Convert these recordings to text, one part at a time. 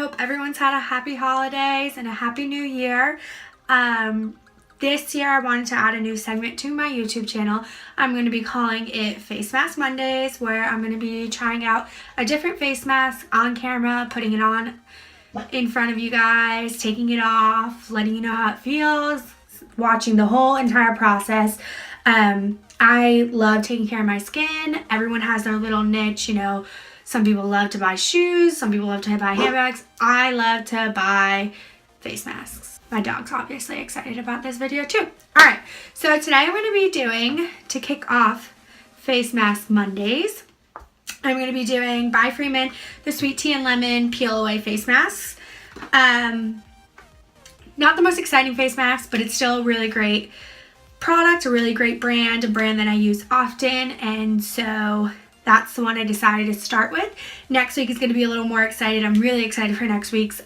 hope everyone's had a happy holidays and a happy new year. This year I wanted to add a new segment to my YouTube channel. I'm going to be calling it Face Mask Mondays, where I'm going to be trying out a different face mask on camera, putting it on in front of you guys, taking it off, letting you know how it feels, watching the whole entire process. I love taking care of my skin. Everyone has their little niche, you know. Some people love to buy shoes, some people love to buy handbags. I love to buy face masks. My dog's obviously excited about this video too. Alright, so today I'm going to be doing, to kick off Face Mask Mondays, I'm going to be doing by Freeman the Sweet Tea and Lemon Peel Away Face Masks. Not the most exciting face mask, but it's still a really great product, a really great brand, a brand that I use often, and so that's the one I decided to start with. Next week is going to be a little more excited. I'm really excited for next week's.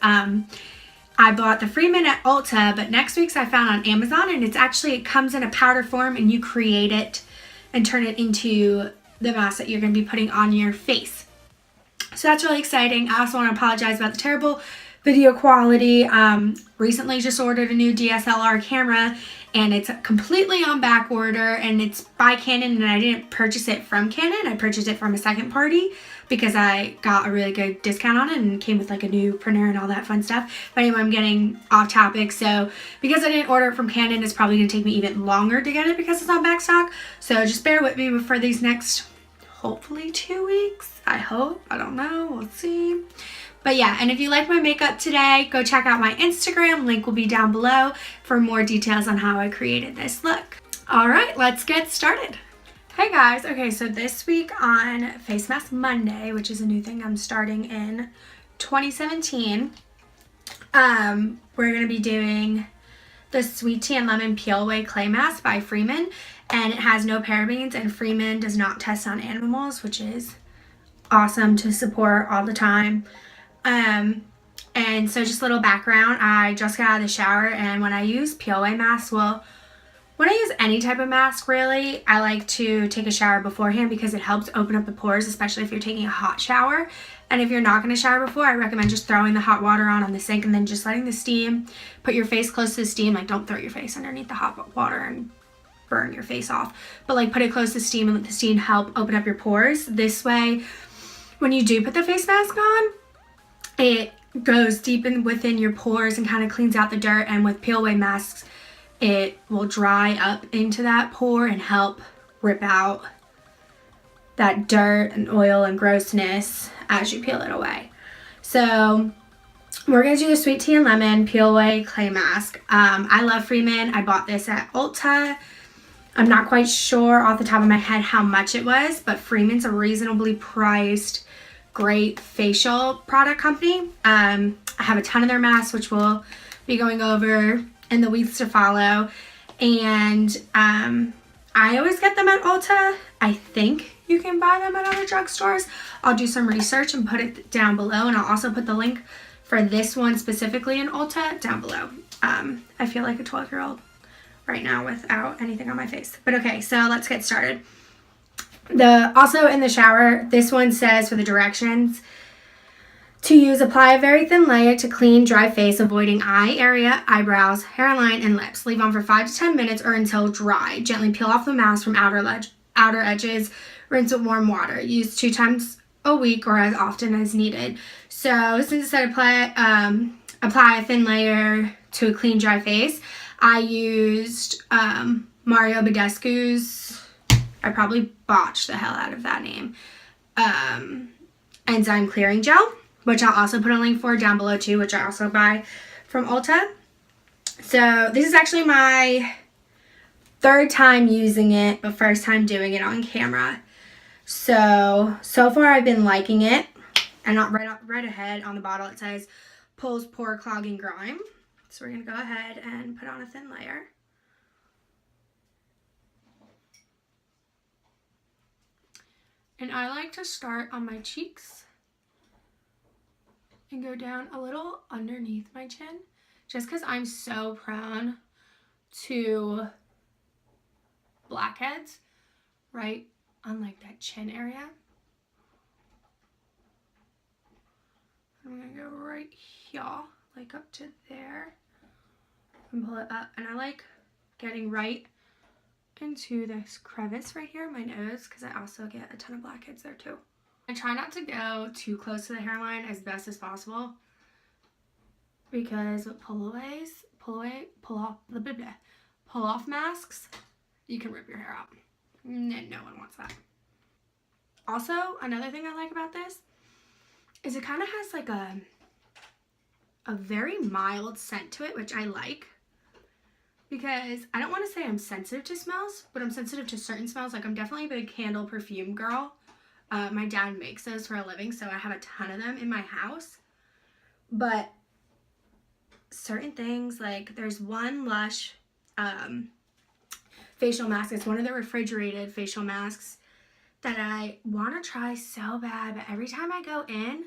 I bought the Freeman at Ulta, but next week's I found on Amazon, and it comes in a powder form, and you create it and turn it into the mask that you're going to be putting on your face. So that's really exciting. I also want to apologize about the terrible video quality. Recently just ordered a new DSLR camera, and it's completely on back order, and it's by Canon, and I didn't purchase it from Canon. I purchased it from a second party because I got a really good discount on it, and it came with like a new printer and all that fun stuff. But anyway, I'm getting off topic. So because I didn't order it from Canon, it's probably going to take me even longer to get it because it's on back stock. So just bear with me for these next, hopefully 2 weeks. I hope. I don't know. We'll see. But yeah, and if you like my makeup today, go check out my Instagram. Link will be down below for more details on how I created this look. All right, let's get started. Hey guys, okay, so this week on Face Mask Monday, which is a new thing I'm starting in 2017, we're going to be doing the Sweet Tea and Lemon Peel Away Clay Mask by Freeman, and it has no parabens, and Freeman does not test on animals, which is awesome to support all the time. And so just a little background, I just got out of the shower, and when I use peel away masks, well, when I use any type of mask really, I like to take a shower beforehand because it helps open up the pores, especially if you're taking a hot shower. And if you're not going to shower before, I recommend just throwing the hot water on the sink and then just letting the steam, put your face close to the steam, like don't throw your face underneath the hot water and burn your face off, but like put it close to the steam and let the steam help open up your pores. This way, when you do put the face mask on, it goes deep within your pores and kind of cleans out the dirt, and with peel away masks, it will dry up into that pore and help rip out that dirt and oil and grossness as you peel it away. So we're going to do the Sweet Tea and Lemon Peel Away Clay Mask. I love Freeman. I bought this at Ulta. I'm not quite sure off the top of my head how much it was, but Freeman's a reasonably priced, great facial product company. I have a ton of their masks, which we'll be going over in the weeks to follow. And I always get them at Ulta. I think you can buy them at other drugstores. I'll do some research and put it down below, and I'll also put the link for this one specifically in Ulta down below. I feel like a 12-year-old right now without anything on my face. But okay, so let's get started. Also in the shower, this one says for the directions to use, apply a very thin layer to clean, dry face, avoiding eye area, eyebrows, hairline, and lips. Leave on for 5 to 10 minutes or until dry. Gently peel off the mask from outer edges. Rinse with warm water. Use 2 times a week or as often as needed. So since it said apply a thin layer to a clean, dry face, I used Mario Badescu's, I probably botched the hell out of that name, enzyme clearing gel, which I'll also put a link for down below too, which I also buy from Ulta. So this is actually my 3rd time using it, but 1st time doing it on camera. So far I've been liking it. And not right ahead on the bottle it says pulls pore clogging grime. So we're going to go ahead and put on a thin layer. And I like to start on my cheeks and go down a little underneath my chin, just because I'm so prone to blackheads right on like that chin area. I'm gonna go right here, like up to there, and pull it up. And I like getting right into this crevice right here in my nose because I also get a ton of blackheads there too. I try not to go too close to the hairline as best as possible because with pull off masks, you can rip your hair out. No one wants that. Also, another thing I like about this is it kind of has like a very mild scent to it, which I like. Because I don't want to say I'm sensitive to smells, but I'm sensitive to certain smells. Like I'm definitely a big candle perfume girl. My dad makes those for a living, so I have a ton of them in my house. But certain things, like there's one Lush facial mask. It's one of the refrigerated facial masks that I want to try so bad. But every time I go in,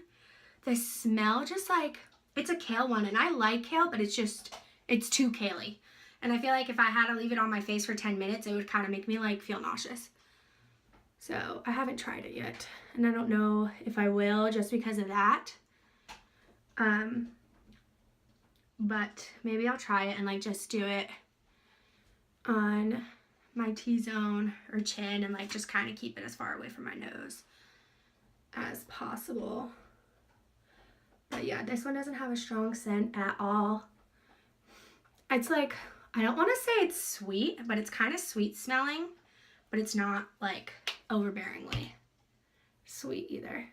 the smell just like, it's a kale one. And I like kale, but it's too kale-y. And I feel like if I had to leave it on my face for 10 minutes, it would kind of make me like feel nauseous. So I haven't tried it yet. And I don't know if I will just because of that. But maybe I'll try it and like just do it on my T-zone or chin and like just kind of keep it as far away from my nose as possible. But yeah, this one doesn't have a strong scent at all. It's like, I don't want to say it's sweet, but it's kind of sweet smelling, but it's not like overbearingly sweet either.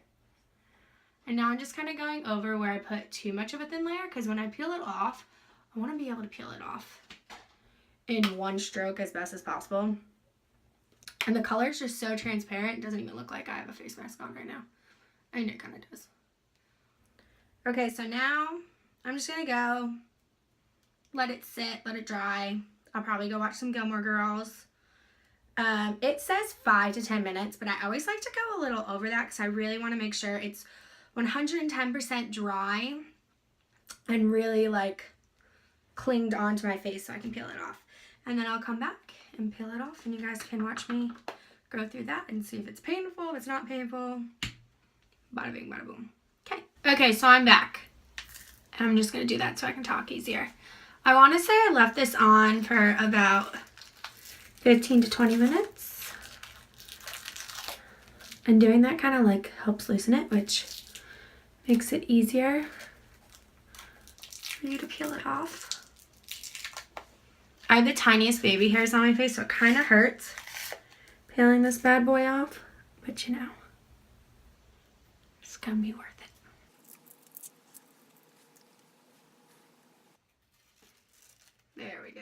And now I'm just kind of going over where I put too much of a thin layer because when I peel it off, I want to be able to peel it off in one stroke as best as possible. And the color is just so transparent, it doesn't even look like I have a face mask on right now. I mean, it kind of does. Okay, so now I'm just going to go let it sit, let it dry. I'll probably go watch some Gilmore Girls. It says 5 to 10 minutes, but I always like to go a little over that because I really want to make sure it's 110% dry and really like clinged onto my face so I can peel it off. And then I'll come back and peel it off and you guys can watch me go through that and see if it's painful, if it's not painful. Bada bing, bada boom. Okay, so I'm back. And I'm just going to do that so I can talk easier. I want to say I left this on for about 15 to 20 minutes. And doing that kind of like helps loosen it, which makes it easier for you to peel it off. I have the tiniest baby hairs on my face, so it kind of hurts peeling this bad boy off. But you know, it's going to be worth it. There we go.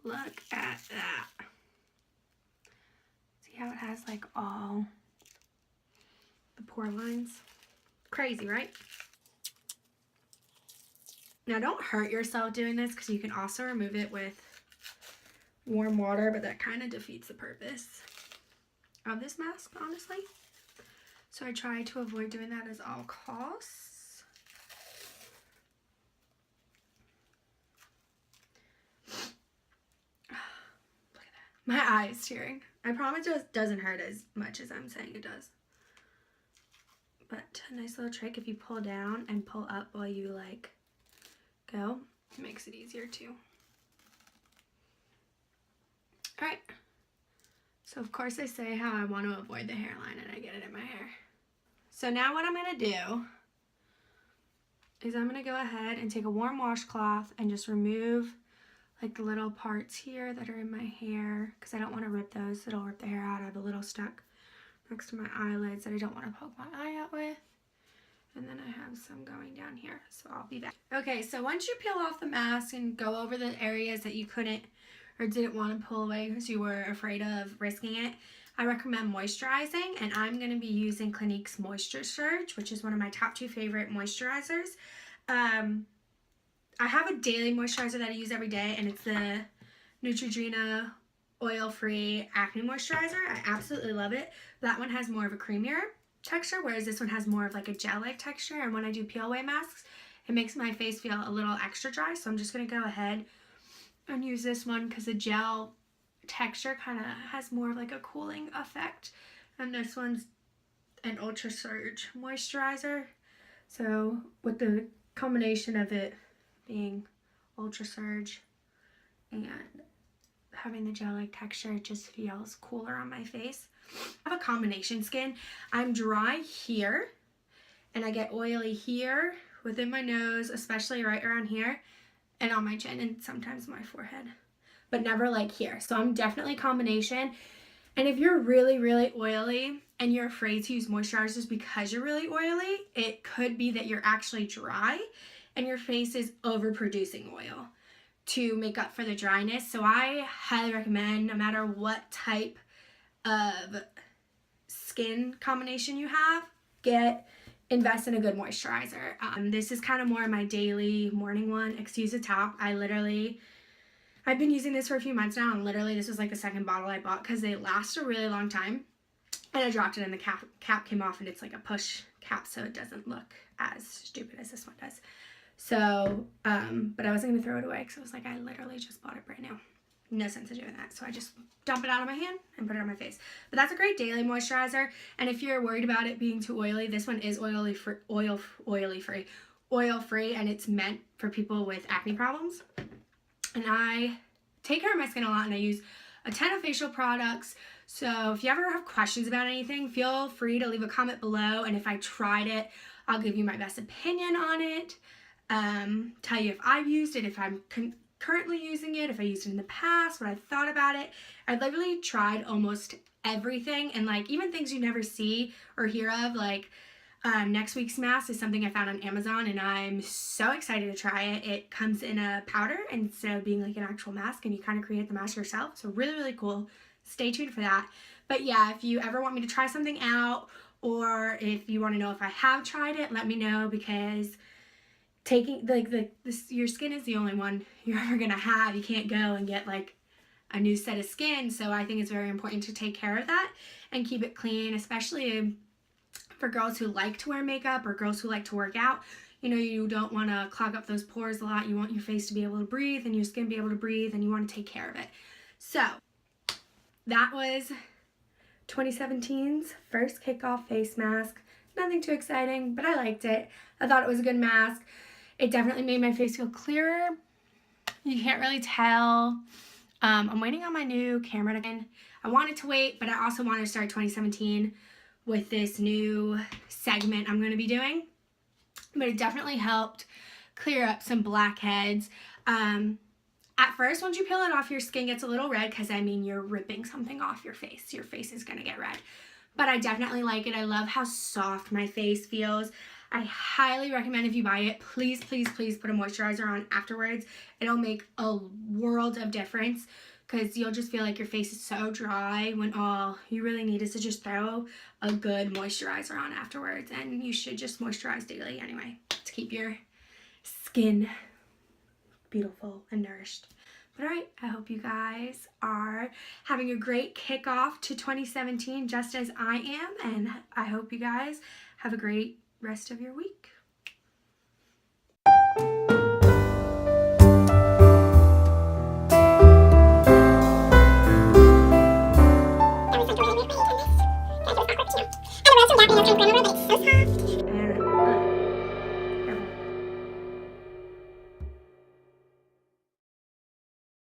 Look at that. See how it has like all the pore lines? Crazy, right? Now don't hurt yourself doing this because you can also remove it with warm water, but that kind of defeats the purpose of this mask, honestly. So I try to avoid doing that at all costs. Look at that. My eye is tearing. I promise it doesn't hurt as much as I'm saying it does. But a nice little trick, if you pull down and pull up while you like go, it makes it easier too. Alright. So of course I say how I want to avoid the hairline and I get it in my hair. So now what I'm going to do is I'm going to go ahead and take a warm washcloth and just remove like the little parts here that are in my hair because I don't want to rip those. It'll rip the hair out. I have a little stuck next to my eyelids that I don't want to poke my eye out with. And then I have some going down here, so I'll be back. Okay, so once you peel off the mask and go over the areas that you couldn't or didn't want to pull away because you were afraid of risking it, I recommend moisturizing, and I'm going to be using Clinique's Moisture Surge, which is one of my top 2 favorite moisturizers. I have a daily moisturizer that I use every day, and it's the Neutrogena oil-free acne moisturizer. I absolutely love it. That one has more of a creamier texture, whereas this one has more of like a gel-like texture, and when I do peel away masks, it makes my face feel a little extra dry, so I'm just going to go ahead and use this one because the gel texture kind of has more of like a cooling effect. And this one's an Ultra Surge moisturizer. So with the combination of it being Ultra Surge and having the gel-like texture, it just feels cooler on my face. I have a combination skin. I'm dry here and I get oily here within my nose, especially right around here, and on my chin and sometimes my forehead, but never like here. So I'm definitely combination. And if you're really, really oily and you're afraid to use moisturizers because you're really oily, it could be that you're actually dry and your face is overproducing oil to make up for the dryness. So I highly recommend, no matter what type of skin combination you have, invest in a good moisturizer. This is kind of more my daily morning one. Excuse the top. I've been using this for a few months now, and literally this was like the second bottle I bought because they last a really long time. And I dropped it and the cap came off, and it's like a push cap, so it doesn't look as stupid as this one does. So, but I wasn't going to throw it away because I was like, I literally just bought it brand new. No sense of doing that. So I just dump it out of my hand and put it on my face. But that's a great daily moisturizer. And if you're worried about it being too oily, this one is oil free, and it's meant for people with acne problems. And I take care of my skin a lot, and I use a ton of facial products. So if you ever have questions about anything, feel free to leave a comment below. And if I tried it, I'll give you my best opinion on it. Tell you if I've used it, if I'm currently using it, if I used it in the past, what I thought about it. I've literally tried almost everything, and like even things you never see or hear of, like next week's mask is something I found on Amazon, and I'm so excited to try it. It comes in a powder instead of being like an actual mask, and you kind of create the mask yourself. So really, really cool. Stay tuned for that. But yeah, if you ever want me to try something out, or if you want to know if I have tried it, let me know, because taking your skin is the only one you're ever gonna have. You can't go and get like a new set of skin. So I think it's very important to take care of that and keep it clean, especially for girls who like to wear makeup or girls who like to work out. You know, you don't want to clog up those pores a lot. You want your face to be able to breathe and your skin to be able to breathe, and you want to take care of it. So that was 2017's first kickoff face mask. Nothing too exciting, but I liked it. I thought it was a good mask. It definitely made my face feel clearer. You can't really tell. I'm waiting on my new camera again. I wanted to wait, but I also wanted to start 2017 with this new segment I'm going to be doing. But it definitely helped clear up some blackheads. At first, once you peel it off, your skin gets a little red because, I mean, you're ripping something off your face. Your face is going to get red. But I definitely like it. I love how soft my face feels. I highly recommend, if you buy it, please, please, please put a moisturizer on afterwards. It'll make a world of difference, because you'll just feel like your face is so dry when all you really need is to just throw a good moisturizer on afterwards. And you should just moisturize daily anyway to keep your skin beautiful and nourished. But alright, I hope you guys are having a great kickoff to 2017 just as I am, and I hope you guys have a great rest of your week.